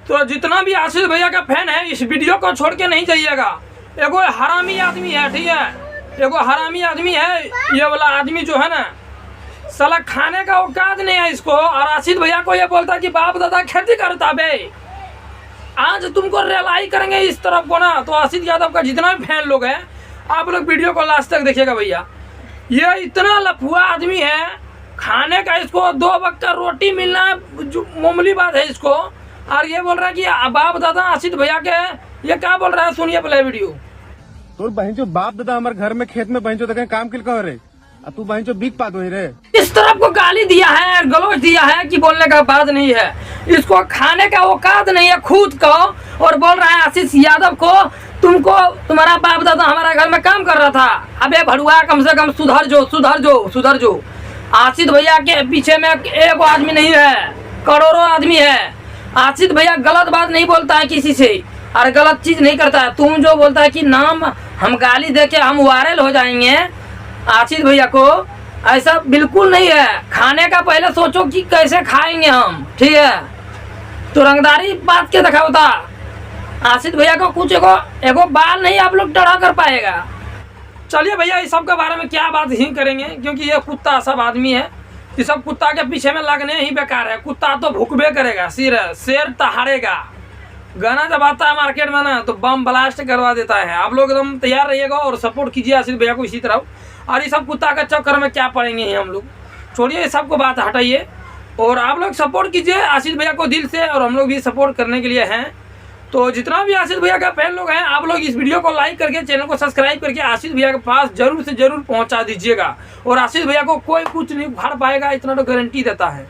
तो जितना भी आशीष भैया का फैन है इस वीडियो को छोड़ के नहीं जाइएगा। एगो हरामी आदमी है, ठीक है, एगो हरामी आदमी है ये वाला आदमी जो है ना, साला खाने का औकात नहीं है इसको। और आशीष भैया को ये बोलता है कि बाप दादा खेती करता बे। आज तुमको रियलाई करेंगे इस तरफ को ना। तो आशीष यादव का जितना भी फैन लोग हैं आप लोग वीडियो को लास्ट तक देखिएगा भैया। ये इतना लफुआ आदमी है, खाने का इसको 2 वक्त का रोटी मिलना जो मामूली बात है इसको। और ये बोल रहा है कि बाप दादा आशीष भैया के, ये क्या बोल रहा है सुनिए पहले वीडियो। तो बहन जो बाप दादा हमारे घर में खेत में बहन जो देखे काम किल कह रे, तू बहन जो बिक पात रे। इस तरफ को गाली दिया है, गलौज दिया है कि बोलने का बात नहीं है, इसको खाने का औकात नहीं है खुद को। और बोल रहा है आशीष यादव को तुमको, तुम्हारा बाप दादा हमारा घर में काम कर रहा था। अबे भड़ुआ कम से कम सुधर जो, सुधर जो, सुधर जो। आशीष भैया के पीछे में एक आदमी नहीं है, करोड़ों आदमी है। आशीष भैया गलत बात नहीं बोलता है किसी से और गलत चीज नहीं करता है। तुम जो बोलता है कि नाम हम गाली दे के हम वायरल हो जाएंगे आशीष भैया को, ऐसा बिल्कुल नहीं है। खाने का पहले सोचो कि कैसे खाएंगे हम, ठीक है। तो रंगदारी बात के दिखाओ था। आशीष भैया को कुछ एगो बाल नहीं आप लोग टड़ा कर पाएगा। चलिए भैया इस सब के बारे में क्या बात ही करेंगे, क्योंकि ये कुत्ता सब आदमी है, ये सब कुत्ता के पीछे में लगने ही बेकार है। कुत्ता तो भुकबे करेगा, शेर तहारेगा। गाना जब आता है मार्केट में ना तो बम ब्लास्ट करवा देता है। आप लोग एकदम तैयार रहिएगा और सपोर्ट कीजिए आशीष भैया को इसी तरह। और ये सब कुत्ता का चक्कर में क्या पड़ेंगे हम लोग, छोड़िए ये सब को बात हटाइए और आप लोग सपोर्ट कीजिए आशीष भैया को दिल से। और हम लोग भी सपोर्ट करने के लिए हैं। तो जितना भी आशीष भैया का फैन लोग हैं आप लोग इस वीडियो को लाइक करके चैनल को सब्सक्राइब करके आशीष भैया के पास जरूर से जरूर पहुंचा दीजिएगा। और आशीष भैया को कोई कुछ नहीं उखाड़ पाएगा, इतना तो गारंटी देता है।